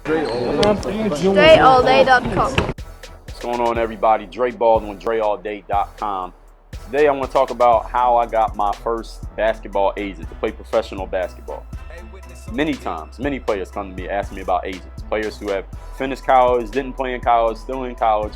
DreAllDay.com. What's going on, everybody? Dre Baldwin, DreAllDay.com. Today I want to talk about how I got my first basketball agent to play professional basketball. Many times, many players come to me asking me about agents. Players who have finished college, didn't play in college, still in college,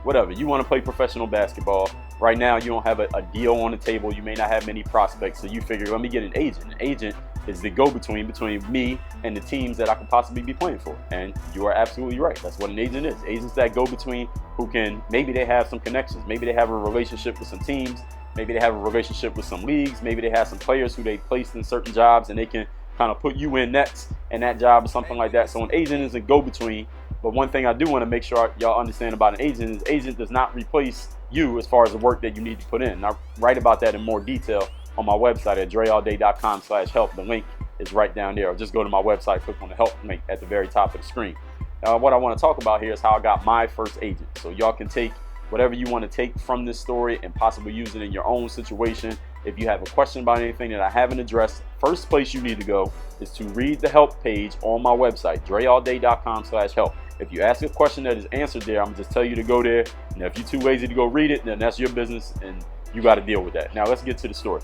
whatever. You want to play professional basketball. Right now, you don't have a deal on the table. You may not have many prospects, so you figure, let me get an agent. An agent is the go-between between me and the teams that I could possibly be playing for. And you are absolutely right. That's what an agent is. Agents that go-between who can, maybe they have some connections. Maybe they have a relationship with some teams. Maybe they have a relationship with some leagues. Maybe they have some players who they placed in certain jobs and they can kind of put you in next in that job or something like that. So an agent is a go-between. But one thing I do want to make sure y'all understand about an agent is agent does not replace you as far as the work that you need to put in. And I write about that in more detail on my website at DreAllDay.com/help. The link is right down there. Or just go to my website, click on the help link at the very top of the screen. What I want to talk about here is how I got my first agent. So y'all can take whatever you want to take from this story and possibly use it in your own situation. If you have a question about anything that I haven't addressed, first place you need to go is to read the help page on my website, DreAllDay.com/help. If you ask a question that is answered there, I'm going to just tell you to go there. And if you're too lazy to go read it, then that's your business and you got to deal with that. Now let's get to the story.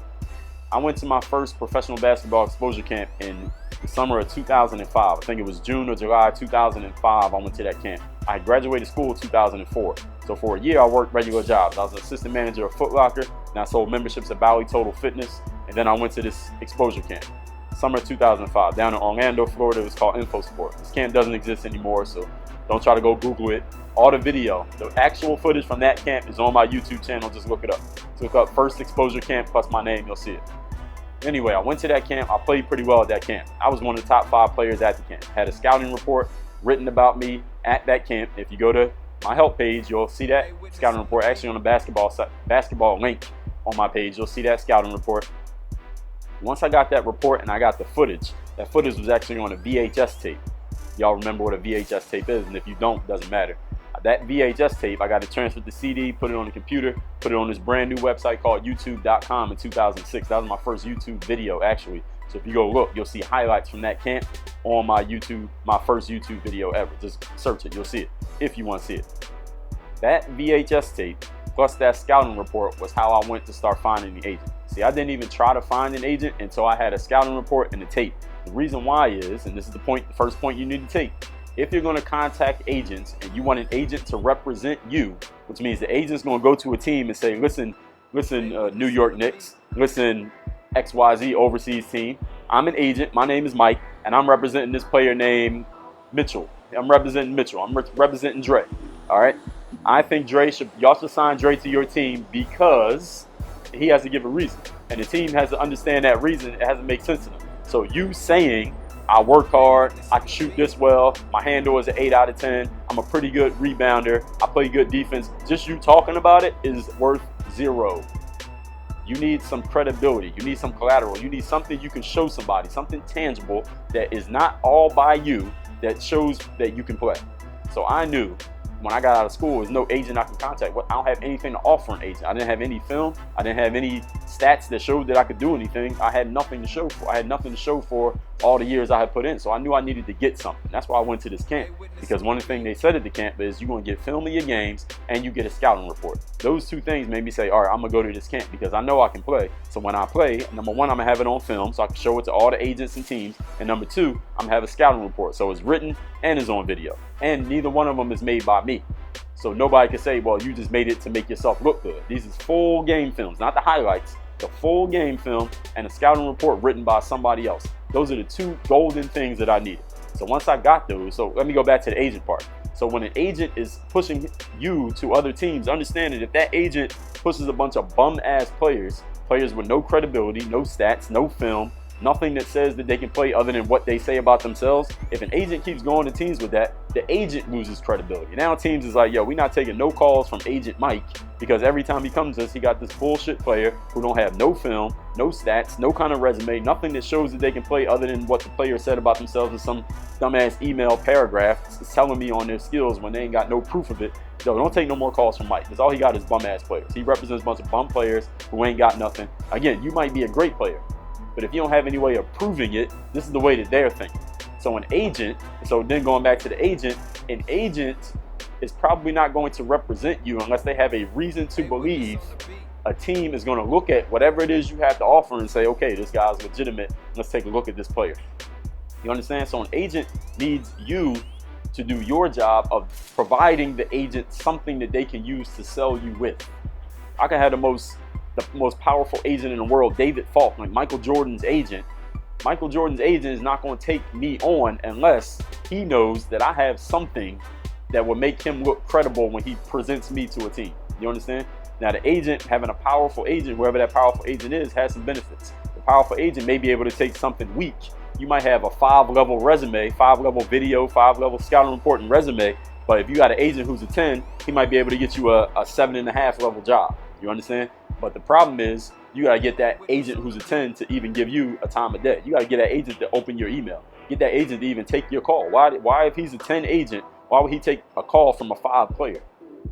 I went to my first professional basketball exposure camp in the summer of 2005. I think it was June or July 2005 I went to that camp. I had graduated school in 2004. So for a year I worked regular jobs. I was an assistant manager of Foot Locker and I sold memberships at Bally Total Fitness. And then I went to this exposure camp. Summer 2005 down in Orlando, Florida. It was called InfoSport. This camp doesn't exist anymore, so don't try to go Google it. All the video, the actual footage from that camp is on my YouTube channel. Just look it up. Just look up First Exposure Camp plus my name, you'll see it. Anyway, I went to that camp. I played pretty well at that camp. I was one of the top 5 players at the camp. Had a scouting report written about me at that camp. If you go to my help page, you'll see that scouting report actually on the basketball link on my page. You'll see that scouting report. Once I got that report and I got the footage, that footage was actually on a VHS tape. Y'all remember what a VHS tape is, and if you don't, it doesn't matter. That VHS tape, I got to transfer the CD, put it on the computer, put it on this brand new website called YouTube.com in 2006. That was my first YouTube video, actually. So if you go look, you'll see highlights from that camp on my YouTube, my first YouTube video ever. Just search it, you'll see it, if you want to see it. That VHS tape, plus that scouting report, was how I went to start finding the agent. See, I didn't even try to find an agent until I had a scouting report and the tape. The reason why is, and this is the first point you need to take, if you're going to contact agents and you want an agent to represent you, which means the agent's going to go to a team and say, listen, New York Knicks, listen, XYZ overseas team, I'm an agent, my name is Mike, and I'm representing this player named Mitchell. I'm representing Mitchell. I'm representing Dre. All right? I think y'all should sign Dre to your team because he has to give a reason. And the team has to understand that reason. It has to make sense to them. So you saying, I work hard, I can shoot this well, my handle is an 8 out of 10, I'm a pretty good rebounder, I play good defense, just you talking about it is worth 0. You need some credibility, you need some collateral, you need something you can show somebody, something tangible that is not all by you, that shows that you can play. So I knew when I got out of school, there's no agent I can contact. I don't have anything to offer an agent. I didn't have any film. I didn't have any stats that showed that I could do anything. I had nothing to show for. I had nothing to show for all the years I had put in. So I knew I needed to get something. That's why I went to this camp. Because one of the things they said at the camp is you're going to get film of your games and you get a scouting report. Those two things made me say, all right, I'm going to go to this camp because I know I can play. So when I play, number one, I'm going to have it on film so I can show it to all the agents and teams. And number two, I'm going to have a scouting report. So it's written and it's on video. And neither one of them is made by me. So nobody can say, well, you just made it to make yourself look good. These is full game films, not the highlights, the full game film and a scouting report written by somebody else. Those are the two golden things that I needed. So once I got those, so let me go back to the agent part. So when an agent is pushing you to other teams, understand that if that agent pushes a bunch of bum-ass players with no credibility, no stats, no film, nothing that says that they can play other than what they say about themselves. If an agent keeps going to teams with that, the agent loses credibility. Now teams is like, yo, we're not taking no calls from Agent Mike because every time he comes to us, he got this bullshit player who don't have no film, no stats, no kind of resume, nothing that shows that they can play other than what the player said about themselves in some dumbass email paragraph telling me on their skills when they ain't got no proof of it. So don't take no more calls from Mike because all he got is bum-ass players. He represents a bunch of bum players who ain't got nothing. Again, you might be a great player, but if you don't have any way of proving it, this is the way that they're thinking. So an agent, so then going back to the agent, an agent is probably not going to represent you unless they have a reason to believe a team is going to look at whatever it is you have to offer and say, okay, this guy's legitimate. Let's take a look at this player. You understand? So an agent needs you to do your job of providing the agent something that they can use to sell you with. I can have the most powerful agent in the world, David Falk, like Michael Jordan's agent. Michael Jordan's agent is not going to take me on unless he knows that I have something that will make him look credible when he presents me to a team. You understand? Now the agent, having a powerful agent, whoever that powerful agent is, has some benefits. The powerful agent may be able to take something weak. You might have a 5-level resume, 5-level video, 5-level scouting report and resume, but if you got an agent who's a 10, he might be able to get you a 7.5 level job. You understand? But the problem is, you got to get that agent who's a 10 to even give you a time of day. You got to get that agent to open your email. Get that agent to even take your call. Why if he's a 10 agent, why would he take a call from a 5 player?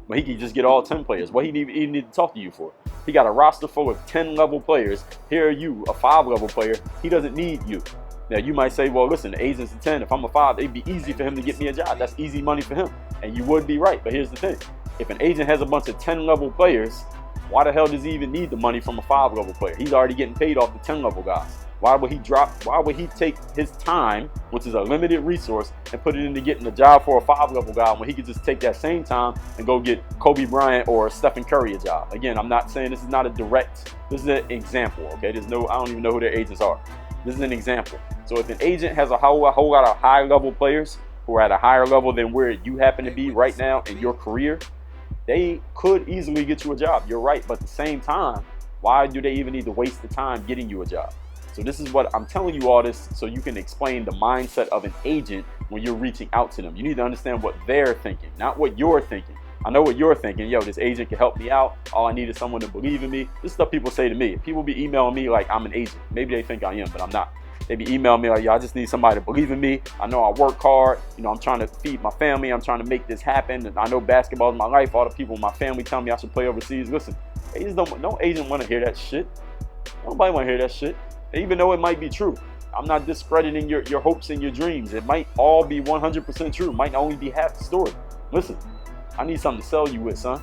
Well, he could just get all 10 players. What he even need to talk to you for? He got a roster full of 10 level players. Here are you, a 5 level player. He doesn't need you. Now you might say, well, listen, the agent's a 10. If I'm a 5, it'd be easy for him to get me a job. That's easy money for him. And you would be right. But here's the thing. If an agent has a bunch of 10 level players, why the hell does he even need the money from a 5 level player? He's already getting paid off the 10 level guys. Why would he take his time, which is a limited resource, and put it into getting a job for a 5 level guy when he could just take that same time and go get Kobe Bryant or Stephen Curry a job? Again, I'm not saying this is not a direct, this is an example, okay? I don't even know who their agents are. This is an example. So if an agent has a whole lot of high level players who are at a higher level than where you happen to be right now in your career, they could easily get you a job. You're right. But at the same time, why do they even need to waste the time getting you a job? So this is what I'm telling you all this so you can explain the mindset of an agent when you're reaching out to them. You need to understand what they're thinking, not what you're thinking. I know what you're thinking. Yo, this agent can help me out. All I need is someone to believe in me. This is stuff people say to me. People be emailing me like I'm an agent. Maybe they think I am, but I'm not. They be emailing me like, yo, I just need somebody to believe in me. I know I work hard. You know, I'm trying to feed my family. I'm trying to make this happen. And I know basketball is my life. All the people in my family tell me I should play overseas. Listen, agents no agent want to hear that shit. Nobody want to hear that shit. Even though it might be true. I'm not discrediting your hopes and your dreams. It might all be 100% true. It might only be half the story. Listen, I need something to sell you with, son.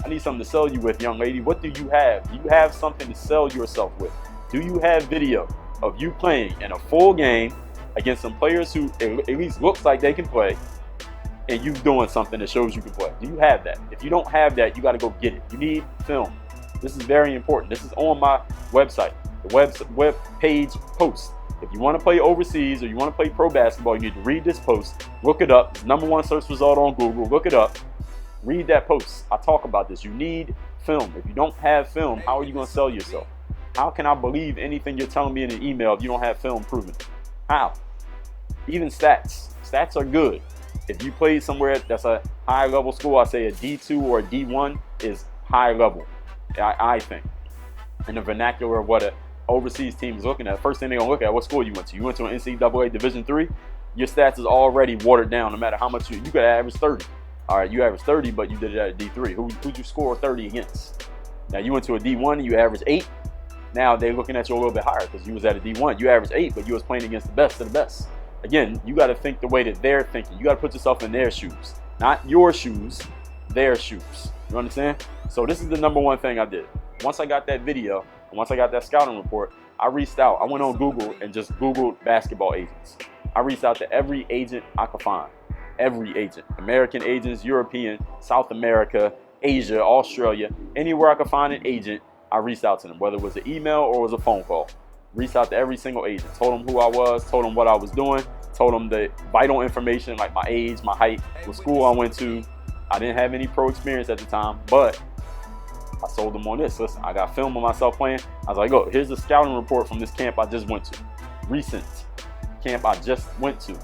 I need something to sell you with, young lady. What do you have? Do you have something to sell yourself with? Do you have video of you playing in a full game against some players who at least looks like they can play, and you doing something that shows you can play? Do you have that? If you don't have that, you got to go get it. You need film. This is very important. This is on my website, the web page post. If you want to play overseas or you want to play pro basketball, you need to read this post. Look it up. It's #1 search result on Google. Look it up. Read that post. I talk about this. You need film. If you don't have film, how are you going to sell yourself? How can I believe anything you're telling me in an email if you don't have film proven? How? Even stats. Stats are good. If you played somewhere that's a high level school, I say a D2 or a D1 is high level, I think. In the vernacular of what an overseas team is looking at, first thing they're going to look at, what school you went to. You went to an NCAA Division III, your stats is already watered down no matter how much you could average 30. All right, you averaged 30, but you did it at a D3. Who'd you score 30 against? Now you went to a D1 and you averaged 8. Now they're looking at you a little bit higher because you was at a D1. You averaged 8, but you was playing against the best of the best. Again, you got to think the way that they're thinking. You got to put yourself in their shoes. Not your shoes, their shoes. You understand? So this is the #1 thing I did. Once I got that video, and once I got that scouting report, I reached out. I went on Google and just Googled basketball agents. I reached out to every agent I could find. Every agent. American agents, European, South America, Asia, Australia. Anywhere I could find an agent, I reached out to them, whether it was an email or it was a phone call. Reached out to every single agent, told them who I was, told them what I was doing, told them the vital information like my age, my height, what school I went to. I didn't have any pro experience at the time, but I sold them on this. Listen, I got film of myself playing. I was like, oh, here's the scouting report from this camp I just went to. Recent camp I just went to.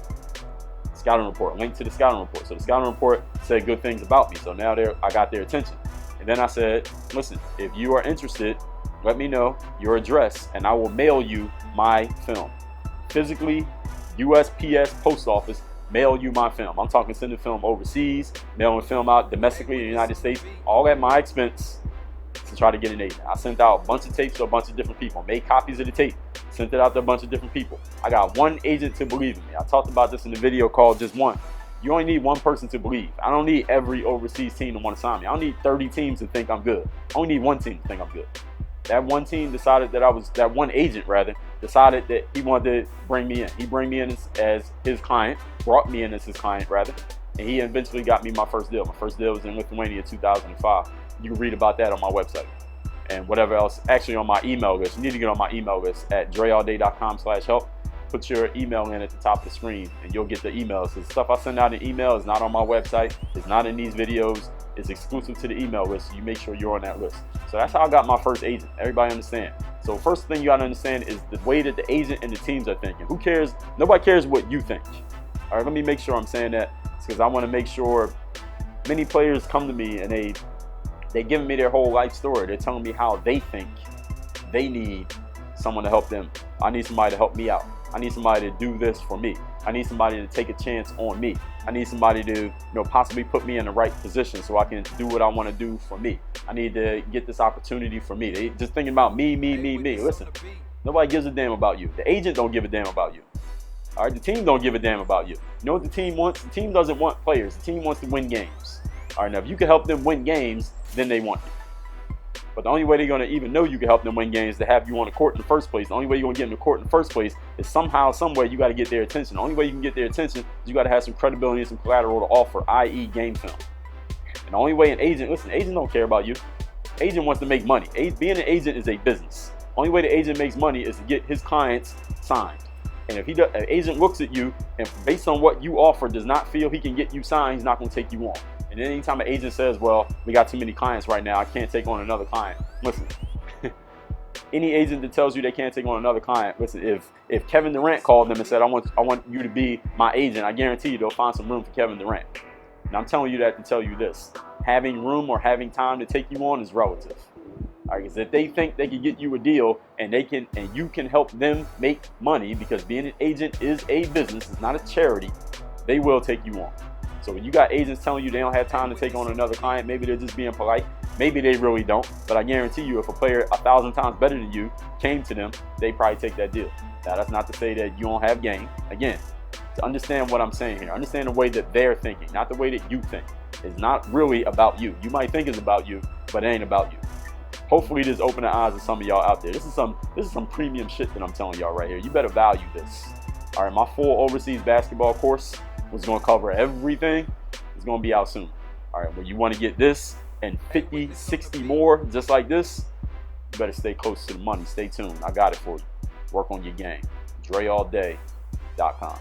Scouting report, link to the scouting report. So the scouting report said good things about me. So now I got their attention. And then I said, listen, if you are interested, let me know your address and I will mail you my film. Physically, USPS post office, mail you my film. I'm talking sending film overseas, mailing film out domestically in the United States, all at my expense. try to get an agent. I sent out a bunch of tapes to a bunch of different people, made copies of the tape, sent it out to a bunch of different people. I got one agent to believe in me. I talked about this in the video called Just One. You only need one person to believe. I don't need every overseas team to want to sign me. I don't need 30 teams to think I'm good. I only need one team to think I'm good. That one team decided that one agent rather, decided that he wanted to bring me in. He brought me in as his client, and he eventually got me my first deal. My first deal was in Lithuania in 2005. You can read about that on my website. And whatever else, actually on my email list. You need to get on my email list at DreAllDay.com/help. Put your email in at the top of the screen and you'll get the emails. The stuff I send out in email is not on my website. It's not in these videos. It's exclusive to the email list. So you make sure you're on that list. So that's how I got my first agent. Everybody understand? So first thing you gotta understand is the way that the agent and the teams are thinking. Who cares? Nobody cares what you think. All right, let me make sure I'm saying that because I want to make sure many players come to me and they giving me their whole life story. They're telling me how they think they need someone to help them. I need somebody to help me out. I need somebody to do this for me. I need somebody to take a chance on me. I need somebody to, possibly put me in the right position so I can do what I want to do for me. I need to get this opportunity for me. They just thinking about me. Listen, nobody gives a damn about you. The agent don't give a damn about you. All right, the team don't give a damn about you. You know what the team wants? The team doesn't want players. The team wants to win games. All right, now if you can help them win games, then they want you. But the only way they're going to even know you can help them win games is to have you on the court in the first place. The only way you're going to get them to the court in the first place is somehow, somewhere, you got to get their attention. The only way you can get their attention is you got to have some credibility and some collateral to offer, i.e. game film. And the only way an agent, listen, agent don't care about you. Agent wants to make money. Being an agent is a business. Only way the agent makes money is to get his clients signed. And if an agent looks at you and based on what you offer does not feel he can get you signed, he's not going to take you on. And anytime an agent says, well, we got too many clients right now, I can't take on another client. Listen, any agent that tells you they can't take on another client, listen, if Kevin Durant called them and said, I want you to be my agent, I guarantee you they'll find some room for Kevin Durant. And I'm telling you that to tell you this. Having room or having time to take you on is relative. All right, because if they think they can get you a deal and you can help them make money, because being an agent is a business, it's not a charity, they will take you on. So when you got agents telling you they don't have time to take on another client, maybe they're just being polite, maybe they really don't, but I guarantee you if a player 1,000 times better than you came to them, they probably take that deal. Now that's not to say that you don't have game. Again, to understand what I'm saying here, understand the way that they're thinking, not the way that you think. It's not really about you. You might think it's about you, but it ain't about you. Hopefully this opened the eyes of some of y'all out there. This is some premium shit that I'm telling y'all right here. You better value this. All right, my full overseas basketball course was going to cover everything. It's going to be out soon. All right, when you want to get this and 50, 60 more just like this, you better stay close to the money. Stay tuned. I got it for you. Work on your game. DreAllDay.com.